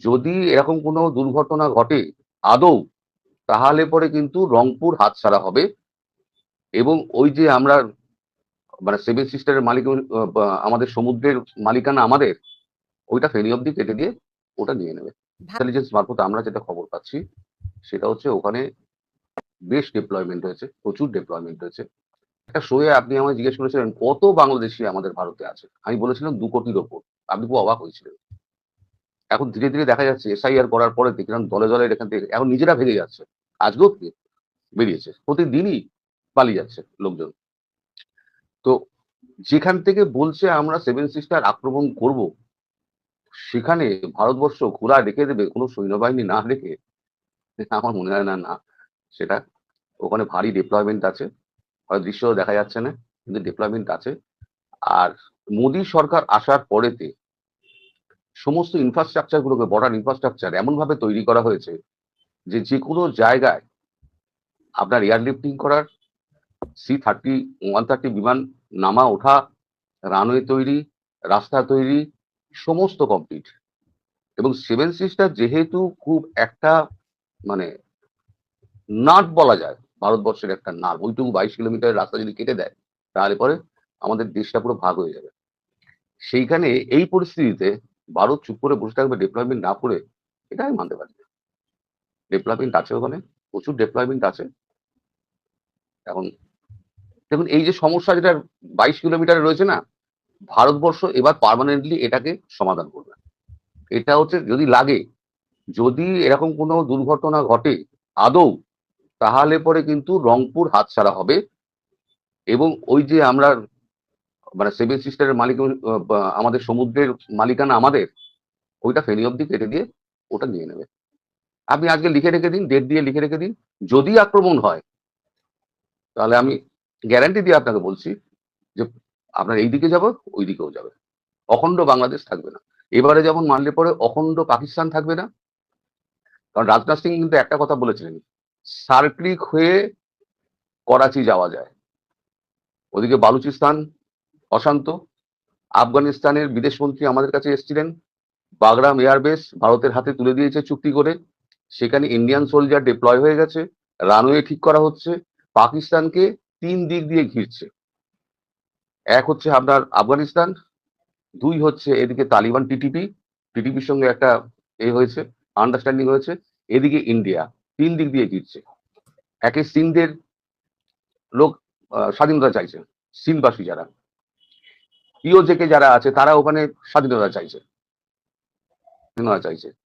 যদি এরকম কোনো দুর্ঘটনা ঘটে আদৌ, তাহলে পরে কিন্তু রংপুর হাতছাড়া হবে। এবং ওই যে আমরা মানে সেভেন সিস্টারের মালিক, আমাদের সমুদ্রের মালিকানা আমাদের, ওইটা ফেনী অব্দি কেটে দিয়ে ওটা নিয়ে নেবে। ইন্টেলিজেন্স মারফত আমরা যেটা খবর পাচ্ছি সেটা হচ্ছে ওখানে বেশ ডেপ্লয়মেন্ট হয়েছে, প্রচুর ডেপ্লয়মেন্ট হয়েছে। একটা শোয়ে আপনি আমায় জিজ্ঞেস করেছিলেন কত বাংলাদেশি আমাদের ভারতে আছে, আমি বলেছিলাম 2 কোটির ওপর। আপনি খুব অবাক হয়েছিলেন। এখন ধীরে ধীরে দেখা যাচ্ছে এসআইআর করার পরে দেখলাম দলে দলে এখান থেকে এখন নিজেরা ভেগে যাচ্ছে। আজকেও বেরিয়েছে, প্রতিদিনই পালিয়ে যাচ্ছে লোকজন। তো যেখান থেকে বলছে আমরা সেভেন সিস্টার আক্রমণ করব, সেখানে ভারতবর্ষ ঘোড়া রেখে দেবে কোনো সৈন্যবাহিনী না রেখে, আমার মনে হয় না। না, সেটা ওখানে ভারী ডিপ্লয়মেন্ট আছে, হয়তো দৃশ্য দেখা যাচ্ছে না, কিন্তু ডিপ্লয়মেন্ট আছে। আর মোদী সরকার আসার পরেতে সমস্ত ইনফ্রাস্ট্রাকচার গুলোকে, বর্ডার ইনফ্রাস্ট্রাকচার এমন ভাবে তৈরি করা হয়েছে যে যে কোনো জায়গায় আপনার এয়ারলিফটিং করার, C-130 বিমান নামা ওঠা, রানওয়ে তৈরি, রাস্তা তৈরি, সমস্ত কমপ্লিট। এবং সেভেন সিস্টার যেহেতু খুব একটা মানে নাট বলা যায়, ভারতবর্ষের একটা নাট, ওইটুকু 22 কিলোমিটার রাস্তা যদি কেটে দেয় তাহলে পরে আমাদের দেশটা পুরো ভাগ হয়ে যাবে। সেইখানে এই পরিস্থিতিতে ভারত চুপ করে বসে থাকবে ডিপ্লয়মেন্ট না করে, এটা আমি মানতে পারি না। ডেভেলপমেন্ট আছে ওখানে, প্রচুর ডেভেলপমেন্ট আছে। এখন দেখুন এই যে সমস্যা যেটা 22 কিলোমিটারে রয়েছে না, ভারতবর্ষ এবার পার্মানেন্টলি এটাকে সমাধান করবে। এটা হচ্ছে যদি লাগে, যদি এরকম কোনো দুর্ঘটনা ঘটে আদৌ, তাহলে পরে কিন্তু রংপুর হাতছাড়া হবে। এবং ওই যে আমরা মানে সেভেন সিস্টারের মালিক, আমাদের সমুদ্রের মালিকানা আমাদের, ওইটা ফেনী অব্দি কেটে দিয়ে ওটা নিয়ে নেবে। আপনি আজকে লিখে রেখে দিন, ডেট দিয়ে লিখে রেখে দিন। যদি আক্রমণ হয় তাহলে আমি গ্যারান্টি দিয়ে আপনাকে বলছি যে আপনার এই দিকে যাবে, ওই দিকেও যাবে, অখণ্ড বাংলাদেশ থাকবে না। এবারে যেমন মানলে পরে অখণ্ড পাকিস্তান থাকবে না। কারণ রাজনাথ সিং কিন্তু একটা কথা বলেছিলেন, সার্ক্রিক হয়ে করাচি যাওয়া যায়, ওদিকে বালুচিস্তান অশান্ত। আফগানিস্তানের বিদেশমন্ত্রী আমাদের কাছে এসেছিলেন, বাগরাম এয়ারবেস ভারতের হাতে তুলে দিয়েছে চুক্তি করে, সেখানে ইন্ডিয়ান সোলজার ডিপ্লয় হয়ে গেছে, রানওয়ে ঠিক করা হচ্ছে, পাকিস্তানকে 3 দিক দিয়ে ঘিরছে। এক হচ্ছে আপনার আফগানিস্তান, 2 হচ্ছে এদিকে তালিবান টিটিপির সঙ্গে একটা হয়েছে, আন্ডারস্ট্যান্ডিং হয়েছে, এদিকে ইন্ডিয়া, 3 দিক দিয়ে ঘিরছে। একে সিন্ধের লোক স্বাধীনতা চাইছে, সিনবাসী যারা, পিওজেকে যারা আছে তারা ওখানে স্বাধীনতা চাইছে।